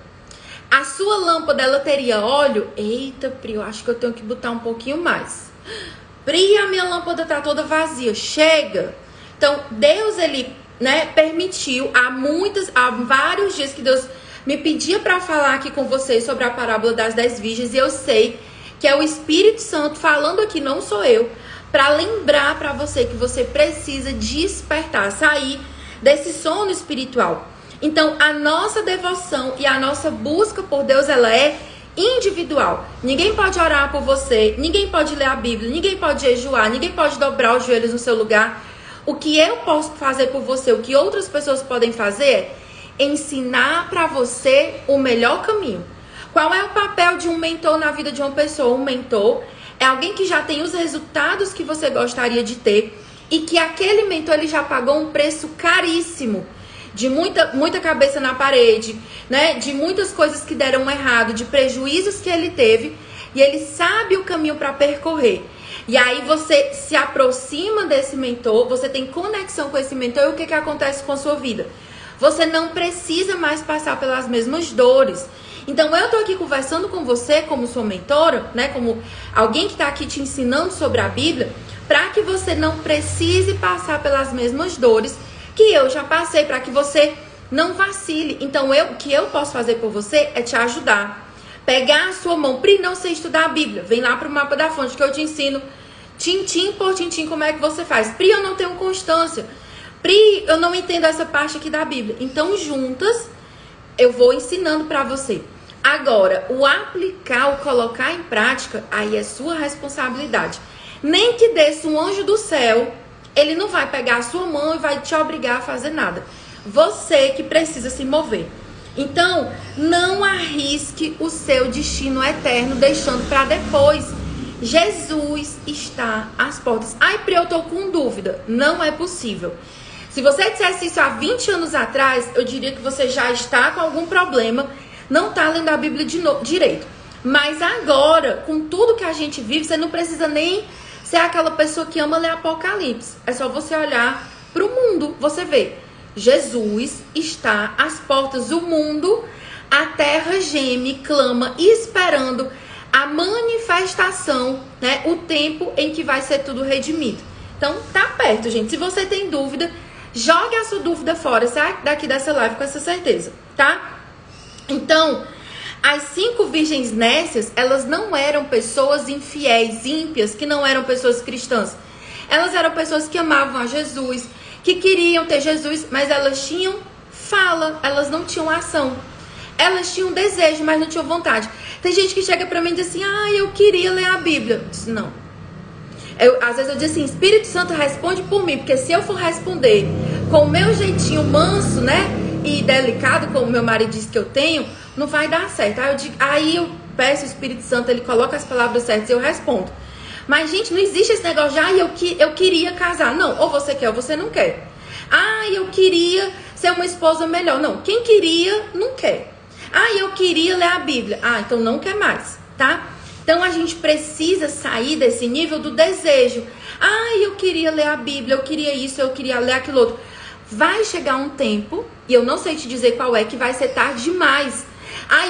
A sua lâmpada, ela teria óleo? Eita, Pri, eu acho que eu tenho que botar um pouquinho mais. Pri, a minha lâmpada tá toda vazia. Chega! Então, Deus, ele, permitiu, há vários dias que Deus me pedia para falar aqui com vocês sobre a parábola das 10 virgens. E eu sei que é o Espírito Santo falando aqui, não sou eu, para lembrar para você que você precisa despertar, sair desse sono espiritual. Então, a nossa devoção e a nossa busca por Deus, ela é individual. Ninguém pode orar por você, ninguém pode ler a Bíblia, ninguém pode jejuar, ninguém pode dobrar os joelhos no seu lugar. O que eu posso fazer por você, o que outras pessoas podem fazer é ensinar para você o melhor caminho. Qual é o papel de um mentor na vida de uma pessoa? Um mentor é alguém que já tem os resultados que você gostaria de ter e que aquele mentor, ele já pagou um preço caríssimo, de muita cabeça na parede, de muitas coisas que deram errado, de prejuízos que ele teve, e ele sabe o caminho para percorrer. E aí você se aproxima desse mentor, você tem conexão com esse mentor, e o que acontece com a sua vida? Você não precisa mais passar pelas mesmas dores. Então, eu tô aqui conversando com você como sua mentora, como alguém que tá aqui te ensinando sobre a Bíblia, para que você não precise passar pelas mesmas dores que eu já passei, para que você não vacile. Então, o que eu posso fazer por você é te ajudar. Pegar a sua mão. Pri, não sei estudar a Bíblia. Vem lá pro Mapa da Fonte que eu te ensino tintim por tintim como é que você faz. Pri, eu não tenho constância. Pri, eu não entendo essa parte aqui da Bíblia. Então, juntas, eu vou ensinando para você. Agora, o aplicar, o colocar em prática, aí é sua responsabilidade. Nem que desça um anjo do céu, ele não vai pegar a sua mão e vai te obrigar a fazer nada. Você que precisa se mover. Então, não arrisque o seu destino eterno deixando para depois. Jesus está às portas. Ai, Pri, eu tô com dúvida. Não é possível. Se você dissesse isso há 20 anos atrás, eu diria que você já está com algum problema, não está lendo a Bíblia direito. Mas agora, com tudo que a gente vive, você não precisa nem ser aquela pessoa que ama ler Apocalipse. É só você olhar para o mundo, você vê. Jesus está às portas do mundo, a terra geme, clama, esperando a manifestação, o tempo em que vai ser tudo redimido. Então, tá perto, gente. Se você tem dúvida, jogue a sua dúvida fora, sai daqui dessa live com essa certeza, tá? Então, as 5 virgens nécias, elas não eram pessoas infiéis, ímpias, que não eram pessoas cristãs. Elas eram pessoas que amavam a Jesus, que queriam ter Jesus, mas elas tinham fala, elas não tinham ação. Elas tinham desejo, mas não tinham vontade. Tem gente que chega pra mim e diz assim, eu queria ler a Bíblia. Eu disse, não. Às vezes eu digo assim, Espírito Santo responde por mim, porque se eu for responder com o meu jeitinho manso, e delicado, como meu marido disse que eu tenho, não vai dar certo. Aí eu peço o Espírito Santo, ele coloca as palavras certas e eu respondo. Mas, gente, não existe esse negócio de, eu queria casar. Não, ou você quer ou você não quer. Eu queria ser uma esposa melhor. Não, quem queria, não quer. Eu queria ler a Bíblia. Então não quer mais, tá? Então a gente precisa sair desse nível do desejo. Eu queria ler a Bíblia, eu queria isso, eu queria ler aquilo outro. Vai chegar um tempo, e eu não sei te dizer qual é, que vai ser tarde demais.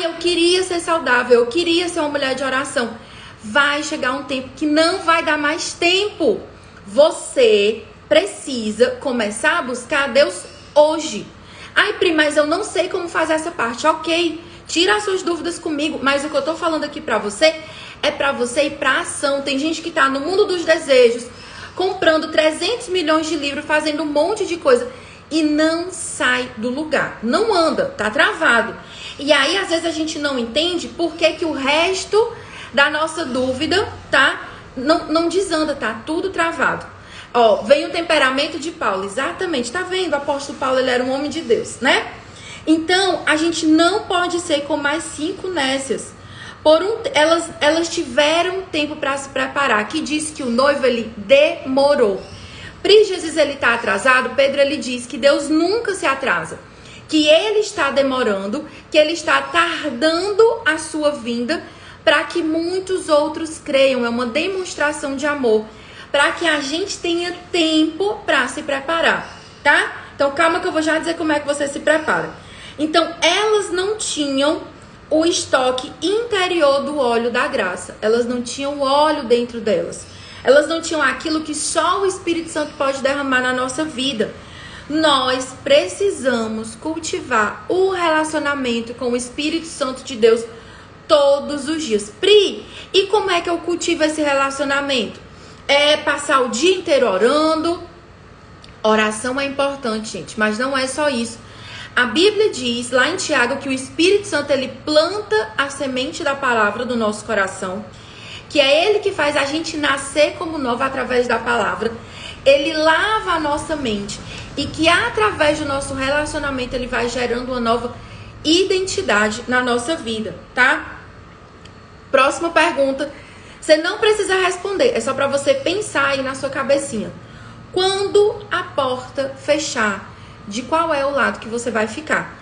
Eu queria ser saudável, eu queria ser uma mulher de oração. Vai chegar um tempo que não vai dar mais tempo. Você precisa começar a buscar a Deus hoje. Pri, mas eu não sei como fazer essa parte. Ok, tira as suas dúvidas comigo, mas o que eu tô falando aqui pra você é para você ir pra ação. Tem gente que tá no mundo dos desejos, comprando 300 milhões de livros, fazendo um monte de coisa e não sai do lugar, não anda, tá travado. E aí às vezes a gente não entende por que o resto da nossa dúvida, tá? Não desanda, tá tudo travado. Ó, vem o temperamento de Paulo, exatamente, tá vendo? O apóstolo Paulo, ele era um homem de Deus, né? Então, a gente não pode ser como as 5 nécias. Elas tiveram tempo para se preparar. Aqui diz que o noivo, ele demorou. Pri, Jesus, ele tá atrasado. Pedro, ele diz que Deus nunca se atrasa. Que ele está demorando, que ele está tardando a sua vinda para que muitos outros creiam. É uma demonstração de amor, para que a gente tenha tempo para se preparar, tá? Então, calma que eu vou já dizer como é que você se prepara. Então, elas não tinham o estoque interior do óleo da graça. Elas não tinham o óleo dentro delas. Elas não tinham aquilo que só o Espírito Santo pode derramar na nossa vida. Nós precisamos cultivar o relacionamento com o Espírito Santo de Deus todos os dias. Pri, e como é que eu cultivo esse relacionamento? É passar o dia inteiro orando. Oração é importante, gente, mas não é só isso. A Bíblia diz lá em Tiago que o Espírito Santo, ele planta a semente da palavra do nosso coração, que é ele que faz a gente nascer como novo através da palavra. Ele lava a nossa mente e que através do nosso relacionamento ele vai gerando uma nova identidade na nossa vida, tá? Próxima pergunta. Você não precisa responder, é só para você pensar aí na sua cabecinha. Quando a porta fechar, de qual é o lado que você vai ficar?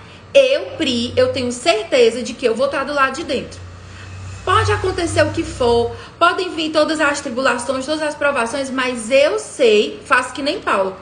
Pri, eu tenho certeza de que eu vou estar do lado de dentro. Pode acontecer o que for, podem vir todas as tribulações, todas as provações, mas eu sei, faço que nem Paulo,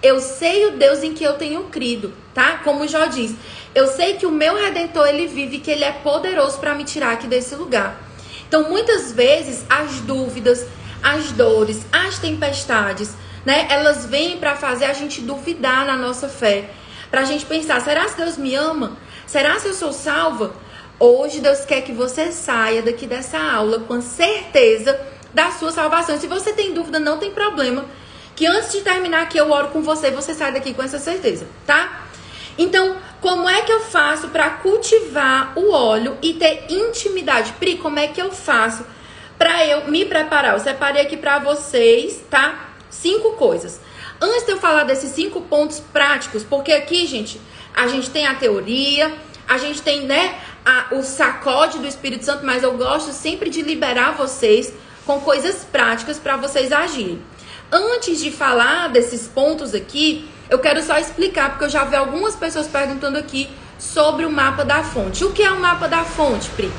eu sei o Deus em que eu tenho crido, tá? Como Jó diz, eu sei que o meu Redentor, ele vive, que ele é poderoso para me tirar aqui desse lugar. Então, muitas vezes, as dúvidas, as dores, as tempestades, né, elas vêm para fazer a gente duvidar na nossa fé, pra gente pensar, será que Deus me ama? Será que eu sou salva? Hoje Deus quer que você saia daqui dessa aula com a certeza da sua salvação. Se você tem dúvida, não tem problema, que antes de terminar aqui eu oro com você e você sai daqui com essa certeza, tá? Então, como é que eu faço para cultivar o óleo e ter intimidade? Pri, como é que eu faço para eu me preparar? Eu separei aqui para vocês, tá? 5 coisas. Antes de eu falar desses 5 pontos práticos, porque aqui, gente, a gente tem a teoria, a gente tem, né, o sacode do Espírito Santo, mas eu gosto sempre de liberar vocês com coisas práticas para vocês agirem. Antes de falar desses pontos aqui, eu quero só explicar, porque eu já vi algumas pessoas perguntando aqui sobre o mapa da fonte. O que é o mapa da fonte, Pri?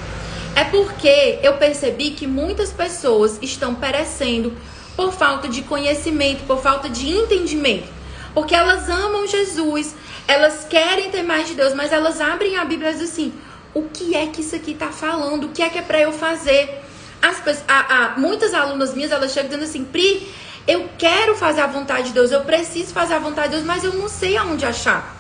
É porque eu percebi que muitas pessoas estão perecendo por falta de conhecimento, por falta de entendimento. Porque elas amam Jesus, elas querem ter mais de Deus, mas elas abrem a Bíblia e dizem assim, o que é que isso aqui tá falando? O que é para eu fazer? Muitas alunas minhas, elas chegam dizendo assim, Pri, eu quero fazer a vontade de Deus, eu preciso fazer a vontade de Deus, mas eu não sei aonde achar.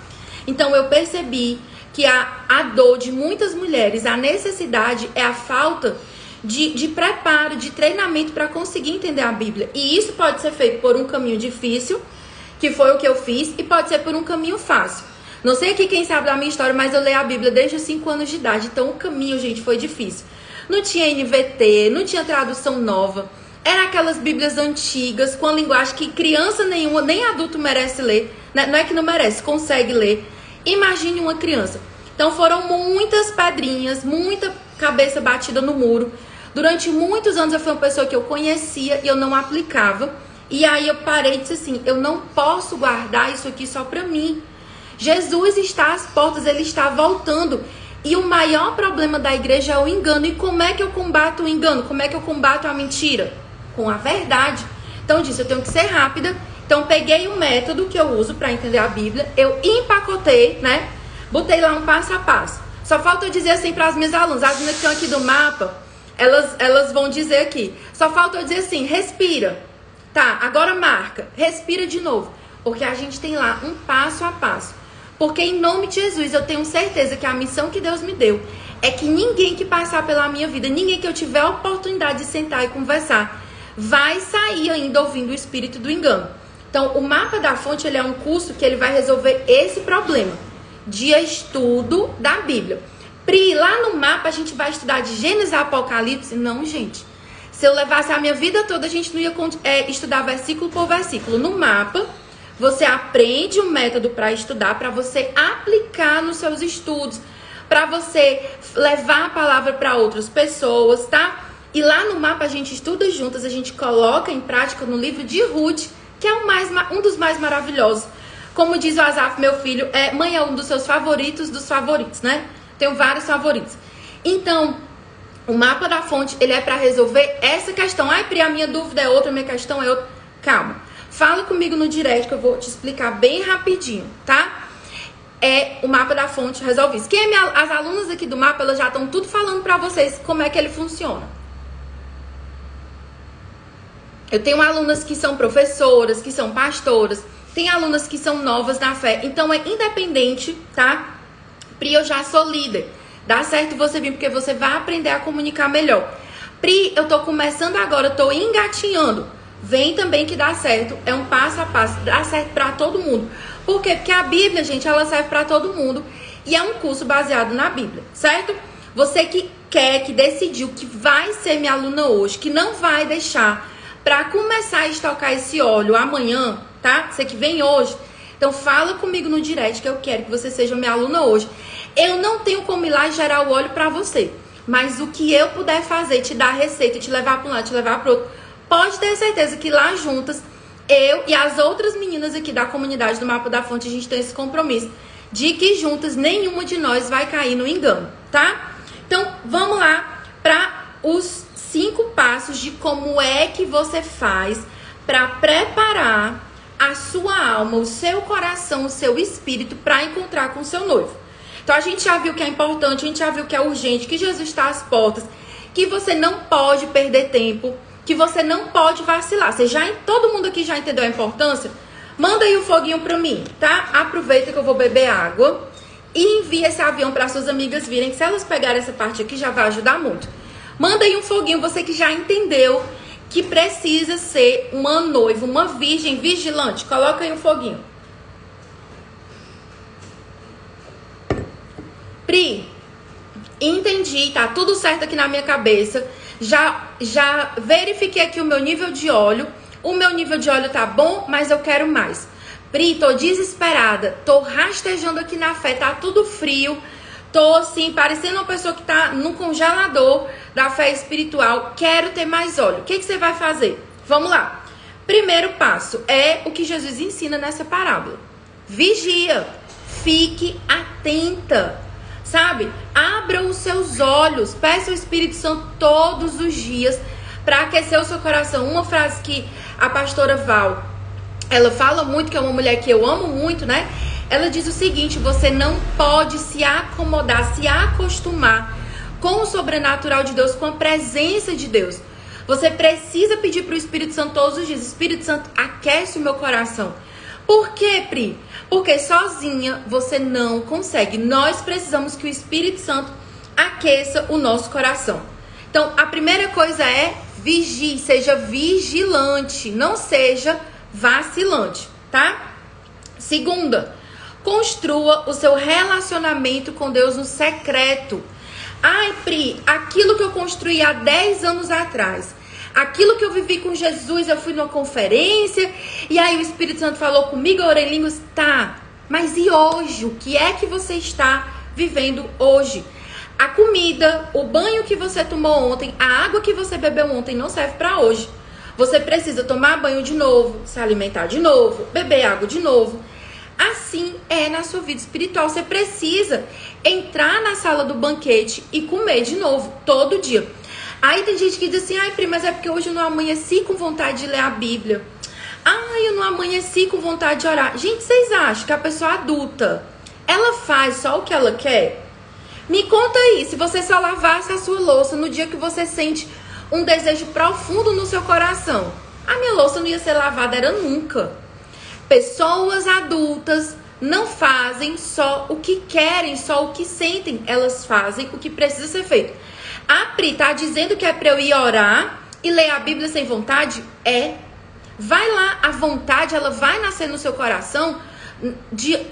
Então eu percebi que a dor de muitas mulheres, a necessidade é a falta de preparo, de treinamento para conseguir entender a Bíblia. E isso pode ser feito por um caminho difícil, que foi o que eu fiz, e pode ser por um caminho fácil. Não sei aqui quem sabe da minha história, mas eu leio a Bíblia desde os 5 anos de idade, então o caminho, gente, foi difícil. Não tinha NVT, não tinha tradução nova, eram aquelas Bíblias antigas, com a linguagem que criança nenhuma, nem adulto merece ler, né? Não é que não merece, consegue ler. Imagine uma criança. Então foram muitas pedrinhas, muita cabeça batida no muro. Durante muitos anos eu fui uma pessoa que eu conhecia e eu não aplicava. E aí eu parei e disse assim, eu não posso guardar isso aqui só pra mim. Jesus está às portas, ele está voltando. E o maior problema da igreja é o engano. E como é que eu combato o engano? Como é que eu combato a mentira? Com a verdade. Então eu disse, eu tenho que ser rápida. Então peguei um método que eu uso para entender a Bíblia. Eu empacotei, né? Botei lá um passo a passo. Só falta eu dizer assim para as minhas alunas. As meninas que estão aqui do mapa, elas vão dizer aqui. Só falta eu dizer assim, respira. Tá, agora marca. Respira de novo. Porque a gente tem lá um passo a passo. Porque em nome de Jesus eu tenho certeza que a missão que Deus me deu é que ninguém que passar pela minha vida, ninguém que eu tiver a oportunidade de sentar e conversar, vai sair ainda ouvindo o espírito do engano. Então, o Mapa da Fonte, ele é um curso que ele vai resolver esse problema de estudo da Bíblia. Pri, lá no mapa a gente vai estudar de Gênesis a Apocalipse? Não, gente. Se eu levasse a minha vida toda, a gente não ia estudar versículo por versículo. No mapa, você aprende um método para estudar, para você aplicar nos seus estudos, para você levar a palavra para outras pessoas, tá? E lá no mapa a gente estuda juntas, a gente coloca em prática no livro de Ruth, que é um dos mais maravilhosos. Como diz o Asaf, meu filho, mãe é um dos seus favoritos dos favoritos, né? Tenho vários favoritos. Então, o Mapa da Fonte, ele é para resolver essa questão. Ai, Pri, a minha dúvida é outra, a minha questão é outra. Calma. Fala comigo no direct que eu vou te explicar bem rapidinho, tá? O Mapa da Fonte resolve isso. As alunas aqui do mapa, elas já estão tudo falando para vocês como é que ele funciona. Eu tenho alunas que são professoras, que são pastoras, tem alunas que são novas na fé. Então é independente, tá? Pri, eu já sou líder. Dá certo você vir porque você vai aprender a comunicar melhor. Pri, eu tô começando agora, eu tô engatinhando. Vem também que dá certo. É um passo a passo, dá certo pra todo mundo. Por quê? Porque a Bíblia, gente, ela serve pra todo mundo. E é um curso baseado na Bíblia, certo? Você que quer, que decidiu que vai ser minha aluna hoje, que não vai deixar pra começar a estocar esse óleo amanhã, tá? Você que vem hoje. Então fala comigo no direct que eu quero que você seja minha aluna hoje. Eu não tenho como ir lá e gerar o óleo pra você. Mas o que eu puder fazer, te dar a receita, te levar pra um lado, te levar pro outro, pode ter certeza que lá juntas, eu e as outras meninas aqui da comunidade do Mapa da Fonte, a gente tem esse compromisso de que juntas nenhuma de nós vai cair no engano, tá? Então vamos lá para os 5 passos de como é que você faz para preparar a sua alma, o seu coração, o seu espírito para encontrar com o seu noivo. Então a gente já viu que é importante, a gente já viu que é urgente, que Jesus está às portas, que você não pode perder tempo, que você não pode vacilar. Todo mundo aqui já entendeu a importância? Manda aí o foguinho para mim, tá? Aproveita que eu vou beber água e envia esse avião para suas amigas virem, que se elas pegarem essa parte aqui já vai ajudar muito. Manda aí um foguinho, você que já entendeu que precisa ser uma noiva, uma virgem vigilante. Coloca aí um foguinho. Pri, entendi, tá tudo certo aqui na minha cabeça. Já verifiquei aqui o meu nível de óleo. O meu nível de óleo tá bom, mas eu quero mais. Pri, tô desesperada. Tô rastejando aqui na fé, tá tudo frio. Tô assim, parecendo uma pessoa que tá no congelador da fé espiritual. Quero ter mais óleo. O que você vai fazer? Vamos lá. Primeiro passo é o que Jesus ensina nessa parábola. Vigia. Fique atenta. Sabe? Abra os seus olhos. Peça o Espírito Santo todos os dias para aquecer o seu coração. Uma frase que a pastora Val, ela fala muito, que é uma mulher que eu amo muito, né? Ela diz o seguinte: você não pode se acomodar, se acostumar com o sobrenatural de Deus, com a presença de Deus. Você precisa pedir para o Espírito Santo todos os dias. Espírito Santo, aquece o meu coração. Por quê, Pri? Porque sozinha você não consegue. Nós precisamos que o Espírito Santo aqueça o nosso coração. Então, a primeira coisa é vigie, seja vigilante, não seja vacilante, tá? Segunda, construa o seu relacionamento com Deus no secreto. Ai, Pri, aquilo que eu construí há 10 anos atrás, aquilo que eu vivi com Jesus, eu fui numa conferência e aí o Espírito Santo falou comigo, eu orei em línguas, tá, mas e hoje? O que é que você está vivendo hoje? A comida, o banho que você tomou ontem, a água que você bebeu ontem não serve para hoje. Você precisa tomar banho de novo, se alimentar de novo, beber água de novo. Assim é na sua vida espiritual. Você precisa entrar na sala do banquete e comer de novo, todo dia. Aí tem gente que diz assim: ai, Pri, mas é porque hoje eu não amanheci com vontade de ler a Bíblia. Ai, eu não amanheci com vontade de orar. Gente, vocês acham que a pessoa adulta, ela faz só o que ela quer? Me conta aí, se você só lavasse a sua louça no dia que você sente um desejo profundo no seu coração, a minha louça não ia ser lavada, era nunca. Pessoas adultas não fazem só o que querem, só o que sentem. Elas fazem o que precisa ser feito. A Pri tá dizendo que é pra eu ir orar e ler a Bíblia sem vontade? Vai lá, a vontade, ela vai nascer no seu coração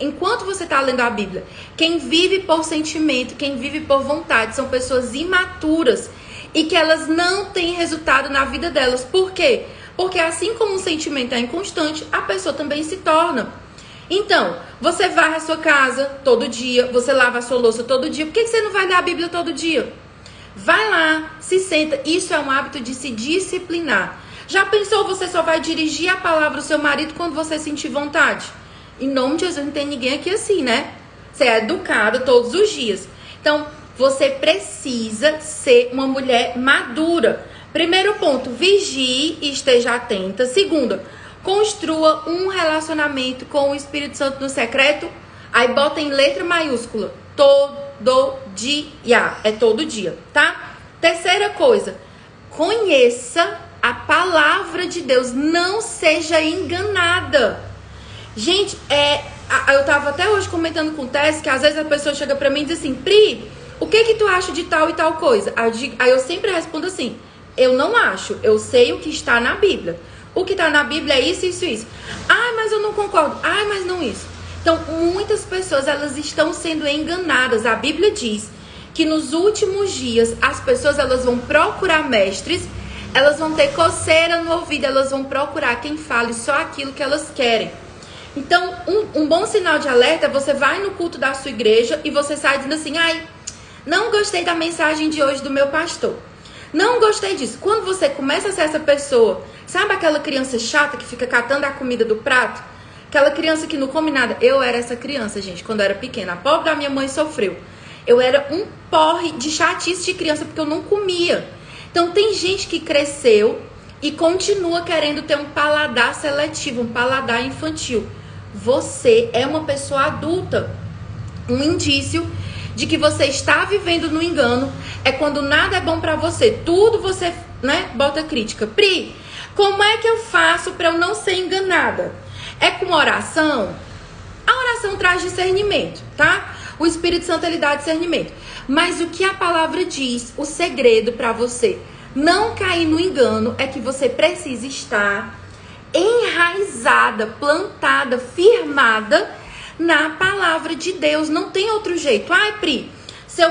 enquanto você tá lendo a Bíblia. Quem vive por sentimento, quem vive por vontade, são pessoas imaturas e que elas não têm resultado na vida delas. Por quê? Porque assim como um sentimento é inconstante, a pessoa também se torna. Então, você varre a sua casa todo dia, você lava a sua louça todo dia. Por que você não vai ler a Bíblia todo dia? Vai lá, se senta. Isso é um hábito de se disciplinar. Já pensou, você só vai dirigir a palavra ao seu marido quando você sentir vontade? Em nome de Jesus, não tem ninguém aqui assim, né? Você é educada todos os dias. Então, você precisa ser uma mulher madura. Primeiro ponto, vigie e esteja atenta. Segundo, construa um relacionamento com o Espírito Santo no secreto. Aí bota em letra maiúscula. Todo dia. É todo dia, tá? Terceira coisa, conheça a palavra de Deus. Não seja enganada. Gente, eu tava até hoje comentando com o Tess que às vezes a pessoa chega pra mim e diz assim: Pri, o que tu acha de tal e tal coisa? Aí eu sempre respondo assim: eu não acho, eu sei o que está na Bíblia. O que está na Bíblia é isso, isso, isso. Ai, mas eu não concordo. Ai, mas não isso. Então, muitas pessoas, elas estão sendo enganadas. A Bíblia diz que nos últimos dias, as pessoas, elas vão procurar mestres, elas vão ter coceira no ouvido, elas vão procurar quem fale só aquilo que elas querem. Então, um bom sinal de alerta é você vai no culto da sua igreja e você sai dizendo assim: ai, não gostei da mensagem de hoje do meu pastor. Não gostei disso. Quando você começa a ser essa pessoa, sabe aquela criança chata que fica catando a comida do prato? Aquela criança que não come nada. Eu era essa criança, gente, quando eu era pequena. A pobre da minha mãe sofreu. Eu era um porre de chatice de criança porque eu não comia. Então tem gente que cresceu e continua querendo ter um paladar seletivo, um paladar infantil. Você é uma pessoa adulta. Um indício de que você está vivendo no engano é quando nada é bom pra você. Tudo você, bota crítica. Pri, como é que eu faço pra eu não ser enganada? É com oração? A oração traz discernimento, tá? O Espírito Santo, ele dá discernimento. Mas o que a palavra diz, o segredo pra você não cair no engano é que você precisa estar enraizada, plantada, firmada na palavra de Deus. Não tem outro jeito. Ai, Pri, se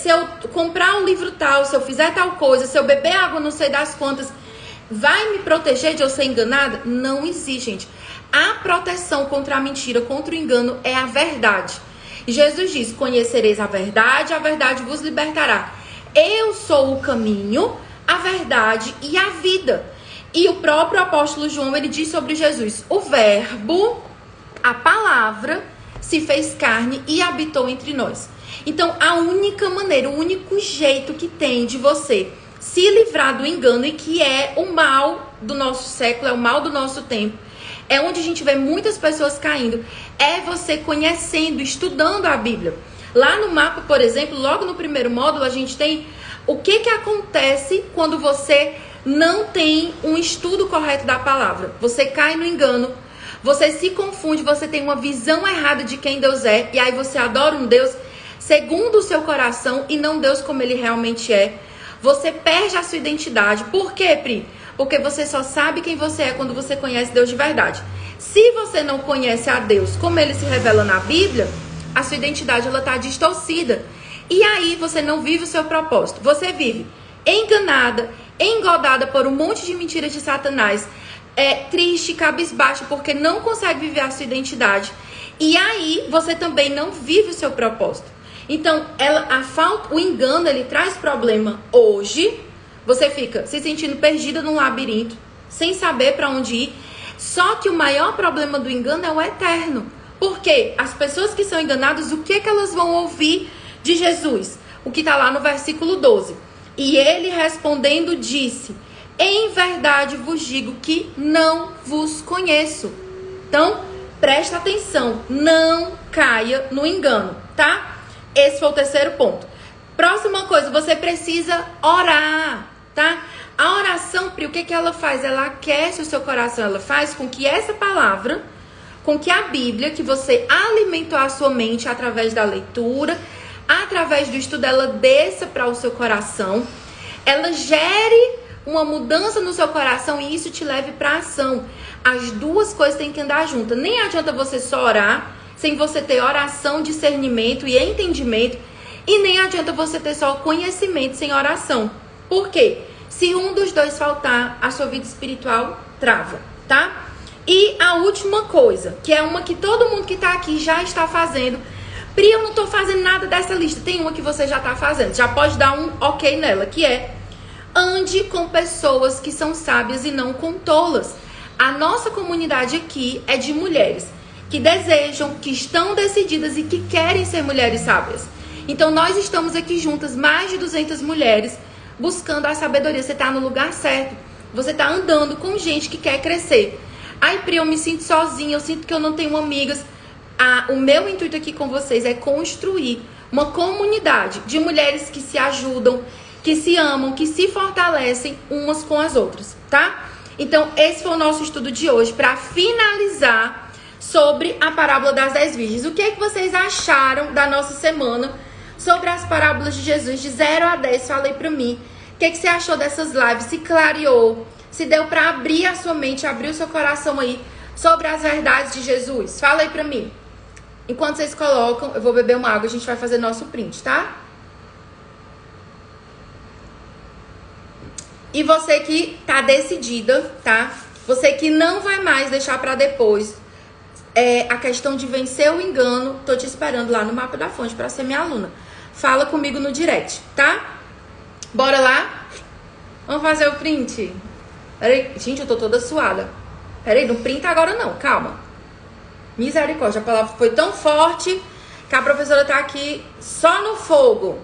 eu comprar um livro tal, se eu fizer tal coisa, se eu beber água não sei das quantas, vai me proteger de eu ser enganada? Não existe, gente. A proteção contra a mentira, contra o engano é a verdade. E Jesus diz: conhecereis a verdade vos libertará. Eu sou o caminho, a verdade e a vida. E o próprio apóstolo João, ele diz sobre Jesus: o verbo, a palavra, se fez carne e habitou entre nós. Então, a única maneira, o único jeito que tem de você se livrar do engano, e que é o mal do nosso século, é o mal do nosso tempo, é onde a gente vê muitas pessoas caindo, é você conhecendo, estudando a Bíblia. Lá no mapa, por exemplo, logo no primeiro módulo, a gente tem o que acontece quando você não tem um estudo correto da palavra. Você cai no engano, você se confunde, você tem uma visão errada de quem Deus é, e aí você adora um Deus segundo o seu coração e não Deus como ele realmente é. Você perde a sua identidade. Por quê, Pri? Porque você só sabe quem você é quando você conhece Deus de verdade. Se você não conhece a Deus como ele se revela na Bíblia, a sua identidade ela está distorcida. E aí você não vive o seu propósito. Você vive enganada, engodada por um monte de mentiras de Satanás, triste, cabisbaixa, porque não consegue viver a sua identidade. E aí você também não vive o seu propósito. Então, o engano, ele traz problema hoje. Você fica se sentindo perdida num labirinto, sem saber para onde ir. Só que o maior problema do engano é o eterno. Porque as pessoas que são enganadas, o que elas vão ouvir de Jesus? O que está lá no versículo 12. E ele respondendo disse: em verdade vos digo que não vos conheço. Então, presta atenção, não caia no engano, tá? Esse foi o terceiro ponto. Próxima coisa, você precisa orar, tá? A oração, Pri, o que ela faz? Ela aquece o seu coração, ela faz com que essa palavra com que a Bíblia, que você alimentou a sua mente através da leitura, através do estudo, ela desça para o seu coração, ela gere uma mudança no seu coração e isso te leve para ação. As duas coisas têm que andar juntas. Nem adianta você só orar sem você ter oração, discernimento e entendimento, e nem adianta você ter só conhecimento sem oração. Por quê? Se um dos dois faltar, a sua vida espiritual trava, tá? E a última coisa, que é uma que todo mundo que tá aqui já está fazendo. Pri, eu não tô fazendo nada dessa lista. Tem uma que você já tá fazendo. Já pode dar um ok nela, que é: ande com pessoas que são sábias e não com tolas. A nossa comunidade aqui é de mulheres que desejam, que estão decididas e que querem ser mulheres sábias. Então nós estamos aqui juntas, mais de 200 mulheres, buscando a sabedoria. Você tá no lugar certo. Você tá andando com gente que quer crescer. Ai, Pri, eu me sinto sozinha, eu sinto que eu não tenho amigas. O meu intuito aqui com vocês é construir uma comunidade de mulheres que se ajudam, que se amam, que se fortalecem umas com as outras, tá? Então, esse foi o nosso estudo de hoje, para finalizar sobre a parábola das 10 virgens. O que é que vocês acharam da nossa semana sobre as parábolas de Jesus? De 0 a 10, fala aí pra mim. O que é que você achou dessas lives? Se clareou? Se deu pra abrir a sua mente, abrir o seu coração aí sobre as verdades de Jesus? Fala aí pra mim. Enquanto vocês colocam, eu vou beber uma água, a gente vai fazer nosso print, tá? E você que tá decidida, tá? Você que não vai mais deixar pra depois a questão de vencer o engano, tô te esperando lá no Mapa da Fonte pra ser minha aluna. Fala comigo no direct, tá? Bora lá? Vamos fazer o print? Peraí, gente, eu tô toda suada. Peraí, não printa agora não, calma. Misericórdia, a palavra foi tão forte que a professora tá aqui só no fogo.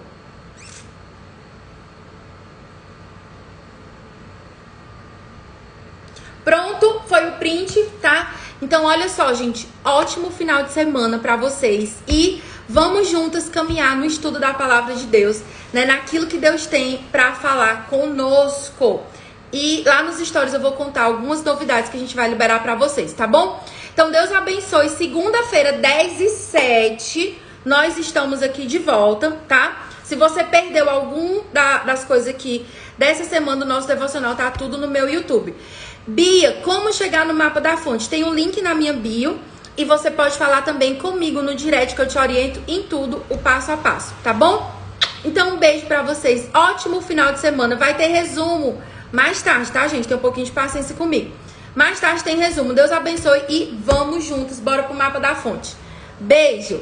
Pronto, foi o print, tá? Então, olha só, gente, ótimo final de semana pra vocês. E vamos juntas caminhar no estudo da palavra de Deus, né? Naquilo que Deus tem pra falar conosco. E lá nos stories eu vou contar algumas novidades que a gente vai liberar pra vocês, tá bom? Então, Deus abençoe. Segunda-feira, 10h07, nós estamos aqui de volta, tá? Se você perdeu algum das coisas aqui dessa semana do nosso devocional, tá tudo no meu YouTube. Bia, como chegar no Mapa da Fonte? Tem um link na minha bio e você pode falar também comigo no direct, que eu te oriento em tudo, o passo a passo, tá bom? Então, um beijo pra vocês. Ótimo final de semana. Vai ter resumo mais tarde, tá, gente? Tem um pouquinho de paciência comigo. Mais tarde tem resumo. Deus abençoe e vamos juntos. Bora pro Mapa da Fonte. Beijo!